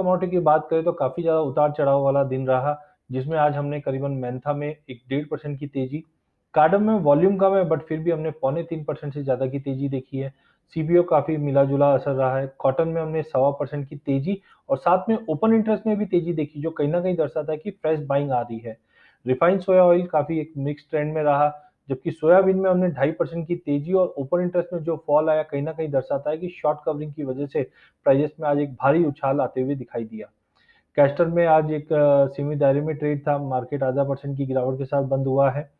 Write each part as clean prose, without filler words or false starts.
Commodity की बात करें तो काफ़ी ज़्यादा उतार-चढ़ाव वाला दिन रहा, जिसमें आज हमने करीबन मेंथा में एक 1.5% की तेज़ी, कार्डम में वॉल्यूम कम है बट फिर भी हमने पौने 3% से ज़्यादा की तेज़ी देखी है। सीबीओ काफ़ी मिला-जुला असर रहा है। कॉटन में हमने 1.25% की तेज़ी और साथ में ओपन इंटरेस्ट में भी तेज़ी देखी, जो कहीं न कहीं दर्शाता है कि फ्रेश बाइंग आ रही है। रिफाइंड सोया ऑयल काफ़ी एक मिक्स्ड ट्रेंड में रहा, जबकि सोयाबीन में हमने 2.5% की तेज़ी और ओपन इंटरेस्ट में जो फॉल आया, कहीं न कहीं दर्शाता है कि शॉर्ट कवरिंग की वजह से प्राइसेस में आज एक भारी उछाल आते हुए दिखाई दिया। कैस्टर में आज एक सीमित दायरे में ट्रेड था, मार्केट आधा परसेंट की गिरावट के साथ बंद हुआ है।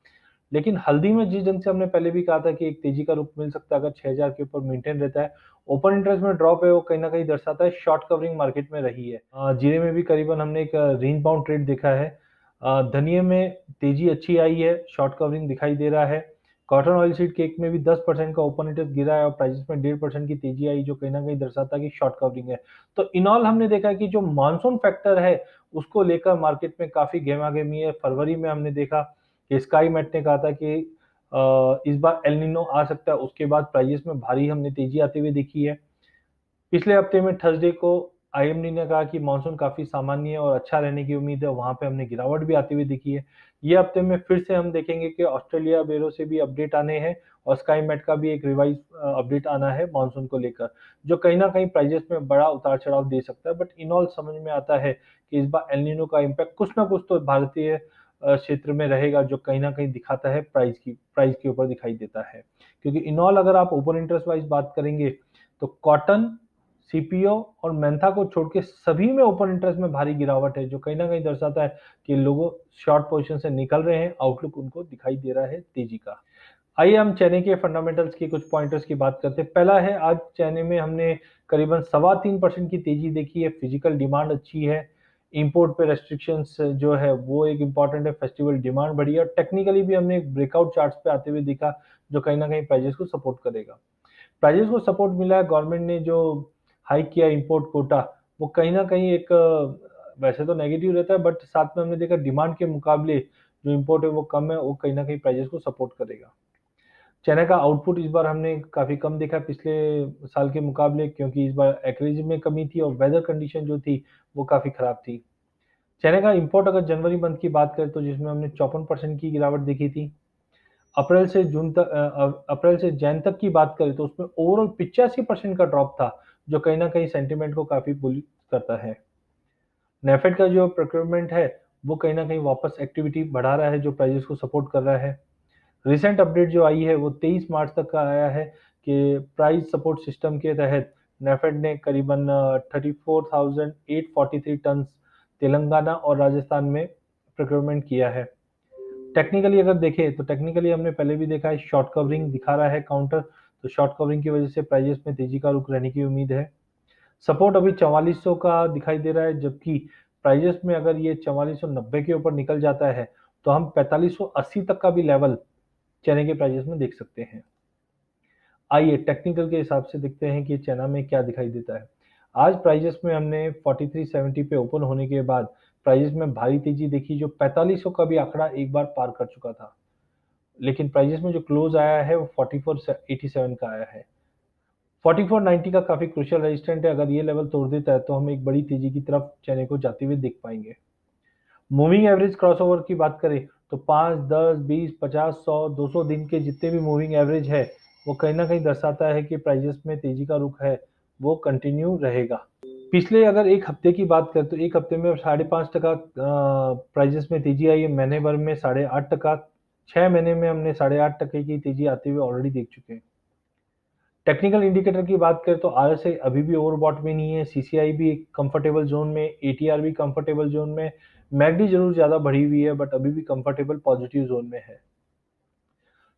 लेकिन हल्दी में जिस ढंग से हमने पहले भी कहा था कि एक तेजी का रुख मिल सकता है अगर 6000 के ऊपर मेंटेन रहता है। ओपन इंटरेस्ट में ड्रॉप है, वो कहीं न कहीं दर्शाता है शॉर्ट कवरिंग मार्केट में रही है। जीरे में भी करीबन हमने एक रेंज बाउंड ट्रेड देखा है। धनिये में तेजी अच्छी आई है, शॉर्ट कवरिंग दिखाई दे रहा है। कॉटन ऑयल सीड केक में भी 10% का ओपन इंटरेस्ट गिरा है और प्राइसेस में 1.5% की तेजी आई, जो कहीं न कहीं दर्शाता है कि शॉर्ट कवरिंग है। तो इन ऑल हमने देखा कि जो मानसून फैक्टर है, उसको लेकर मार्केट में काफ़ी गहमा-गहमी है। फरवरी में हमने देखा कि स्काई मेट ने कहा था कि इस बार एल नीनो आ सकता है, उसके बाद प्राइसेस में भारी हमने तेजी आते हुए देखी है। पिछले हफ्ते में थर्सडे को आईएमडी ने कहा कि मॉनसून काफ़ी सामान्य है और अच्छा रहने की उम्मीद है, वहाँ पे हमने गिरावट भी आती हुई दिखी है। ये हफ्ते में फिर से हम देखेंगे कि ऑस्ट्रेलिया ब्यूरो से भी अपडेट आने हैं और स्काई मेट का भी एक रिवाइज़ अपडेट आना है मॉनसून को लेकर, जो कहीं न कहीं प्राइसेस में बड़ा उतार-चढ़ाव दे सकता है। बट इन ऑल समझ में आता है कि इस बार एल नीनो का इम्पैक्ट कुछ न कुछ तो भारतीय क्षेत्र में रहेगा, जो कहीं न कहीं दिखाता है प्राइस के ऊपर दिखाई देता है। क्योंकि इन ऑल अगर आप ओपन इंटरेस्ट वाइज़ बात करेंगे, तो कॉटन, सीपीओ और मेंथा को छोड़ के सभी में ओपन इंटरेस्ट में भारी गिरावट है, जो कहीं न कहीं दर्शाता है कि लोगों शॉर्ट पोज़ीशन से निकल रहे हैं, आउटलुक उनको दिखाई दे रहा है तेज़ी का। आइए हम चने के फंडामेंटल्स की कुछ पॉइंटर्स की बात करते हैं। पहला है, आज चने में हमने करीबन सवा 3% की तेज़ी देखी है, फिजिकल डिमांड अच्छी है, इम्पोर्ट पे रेस्ट्रिक्शंस जो है वो एक इम्पोर्टेंट है, फेस्टिवल डिमांड बढ़ी है और टेक्निकली भी हमने एक ब्रेकआउट चार्ट्स पे आते हुए दिखा, जो कहीं न कहीं प्राइसेस को सपोर्ट करेगा। प्राइसेस को सपोर्ट मिला है, गवर्नमेंट ने जो हाइक किया इम्पोर्ट कोटा, वो कहीं न कहीं एक वैसे तो नेगेटिव रहता है बट साथ में हमने देखा डिमांड के मुकाबले जो इम्पोर्ट है वो कम है, वो कहीं न कहीं प्राइसेस को सपोर्ट करेगा। चने का आउटपुट इस बार हमने काफ़ी कम देखा पिछले साल के मुकाबले, क्योंकि इस बार एक्रेज में कमी थी और वेदर कंडीशन जो थी वो काफ़ी खराब थी। चने का इम्पोर्ट अगर जनवरी मंथ की बात करें तो जिसमें हमने 54% की गिरावट देखी थी। अप्रैल से जैन तक की बात करें तो उसमें ओवरऑल 85% का ड्रॉप था, जो कहीं न कहीं सेंटिमेंट को काफ़ी बुली करता है। नेफेड का जो प्रोक्योरमेंट है, वो कहीं न कहीं वापस एक्टिविटी बढ़ा रहा है, जो प्राइसेस को सपोर्ट कर रहा है। रिसेंट अपडेट जो आई है, वो 23 मार्च तक का आया है कि प्राइस सपोर्ट सिस्टम के तहत नेफेड ने करीबन 34,843 टन्स तेलंगाना और राजस्थान में प्रोक्योरमेंट किया है। टेक्निकली अगर देखें, तो टेक्निकली हमने पहले भी देखा है शॉर्ट कवरिंग दिखा रहा है काउंटर, तो शॉर्ट कवरिंग की वजह से प्राइसेस में तेज़ी का रुख रहने की उम्मीद है। सपोर्ट अभी 4400 का दिखाई दे रहा है, जबकि प्राइसेस में अगर ये 4490 के ऊपर निकल जाता है, तो हम 4580 तक का भी लेवल चने के प्राइसेस में देख सकते हैं। आइए टेक्निकल के हिसाब से देखते हैं कि चना में क्या दिखाई देता है। आज प्राइसेस में हमने 4370 पे ओपन होने के बाद प्राइसेस में भारी तेज़ी देखी, जो 4500 का भी आंकड़ा एक बार पार कर चुका था। लेकिन प्राइसेस में जो क्लोज आया है वो 4487 का आया है। 4490 का काफ़ी क्रूशियल रेजिस्टेंट है, अगर ये लेवल तोड़ देता है तो हम एक बड़ी तेज़ी की तरफ चने को जाते हुए देख पाएँगे। मूविंग एवरेज क्रॉसओवर की बात करें तो 5, 10, 20, 50, 100, 200 दिन के जितने भी मूविंग एवरेज है, वो कहीं न कहीं दर्शाता है कि प्राइसेस में तेज़ी का रुख है, वो कंटिन्यू रहेगा। पिछले अगर 1 हफ्ते की बात करें तो 1 हफ्ते में 5.5% प्राइसेस में तेज़ी आई है, महीने भर में 8.5%, 6 महीने में हमने 8.5% की तेज़ी आते हुए ऑलरेडी देख चुके हैं। टेक्निकल इंडिकेटर की बात करें तो आरएसआई अभी भी ओवरबॉट में नहीं है, सीसीआई भी एक कंफर्टेबल ज़ोन में, एटीआर भी कंफर्टेबल ज़ोन में, मैकडी ज़रूर ज़्यादा बढ़ी हुई है बट अभी भी कंफर्टेबल पॉजिटिव ज़ोन में है।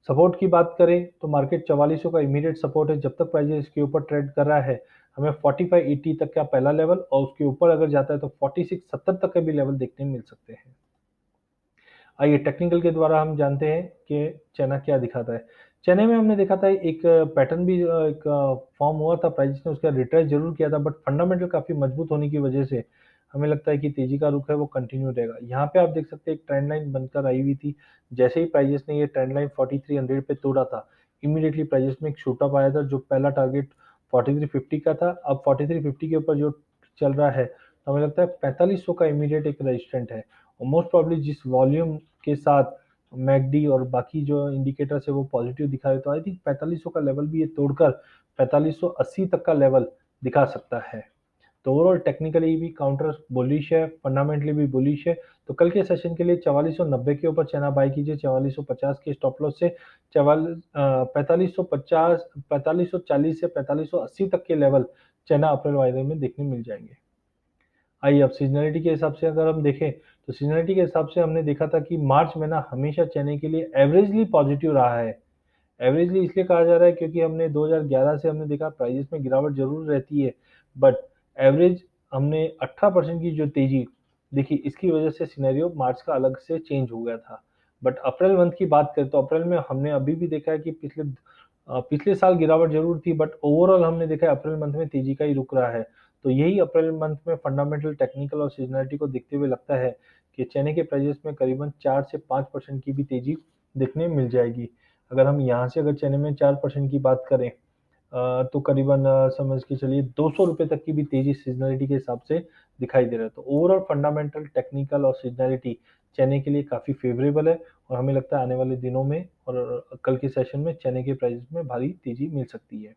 सपोर्ट की बात करें तो मार्केट 4400 का इमीडिएट सपोर्ट है, जब तक प्राइस इसके ऊपर ट्रेड कर रहा है, हमें 4580 तक का पहला लेवल और उसके ऊपर अगर जाता है तो 4670 तक के भी लेवल देखने मिल सकते हैं। आइए टेक्निकल के द्वारा हम जानते हैं कि चना क्या दिखाता है। चने में हमने देखा था एक पैटर्न भी एक फॉर्म हुआ था, प्राइस ने उसका रिट्रेस ज़रूर किया था बट फंडामेंटल काफ़ी मजबूत होने की वजह से हमें लगता है कि तेज़ी का रुख है वो कंटिन्यू रहेगा। यहाँ पे आप देख सकते हैं एक ट्रेंड लाइन बनकर आई हुई थी। जैसे ही प्राइसेस ने ये ट्रेंड लाइन 4300 पे तोड़ा था, इमीडिएटली प्राइसेस में एक शूट अप आया था, जो पहला टारगेट 4350 का था। अब 4350 के ऊपर जो चल रहा है, तो हमें लगता है 4500 का इमीडिएट एक रेजिस्टेंट है और मोस्ट प्रॉब्ली जिस वॉल्यूम के साथ मैकडी और बाकी जो इंडिकेटर्स है वो पॉजिटिव दिखा रहे, तो आई थिंक 4500 का लेवल भी ये तोड़कर 4580 तक का लेवल दिखा सकता है। तो ओवरऑल टेक्निकली भी काउंटर बुलिश है, फंडामेंटली भी बुलिश है। तो कल के सेशन के लिए 4490 के ऊपर चना बाय कीजिए, 4450 के स्टॉप लॉस से 4550 4540 से 4580 तक के लेवल चना अप्रैल वायदे में देखने मिल जाएंगे। आइए अब सीजनलिटी के हिसाब से अगर हम देखें, तो सीजनलिटी के हिसाब से हमने देखा था कि मार्च महीना हमेशा चने के लिए एवरेजली पॉजिटिव रहा है। एवरेजली इसलिए कहा जा रहा है क्योंकि हमने 2011 से हमने देखा प्राइसेस में गिरावट जरूर रहती है, बट एवरेज हमने 18% की जो तेजी देखी, इसकी वजह से सिनेरियो मार्च का अलग से चेंज हो गया था। बट अप्रैल मंथ की बात करें तो अप्रैल में हमने अभी भी देखा है कि पिछले साल गिरावट जरूर थी, बट ओवरऑल हमने देखा है अप्रैल मंथ में तेजी का ही रुक रहा है। तो यही अप्रैल मंथ में फंडामेंटल, टेक्निकल और सीजनलिटी को देखते हुए लगता है कि चने के प्राइसेस में करीबन 4 से 5% की भी तेजी देखने मिल जाएगी। अगर हम यहाँ से अगर चने में 4% की बात करें, तो करीबन समझ के चलिए 200 रुपए तक की भी तेजी सीजनलिटी के हिसाब से दिखाई दे रहा है। तो ओवरऑल फंडामेंटल, टेक्निकल और सीजनलिटी चने के लिए काफ़ी फेवरेबल है और हमें लगता है आने वाले दिनों में और कल के सेशन में चने के प्राइस में भारी तेजी मिल सकती है।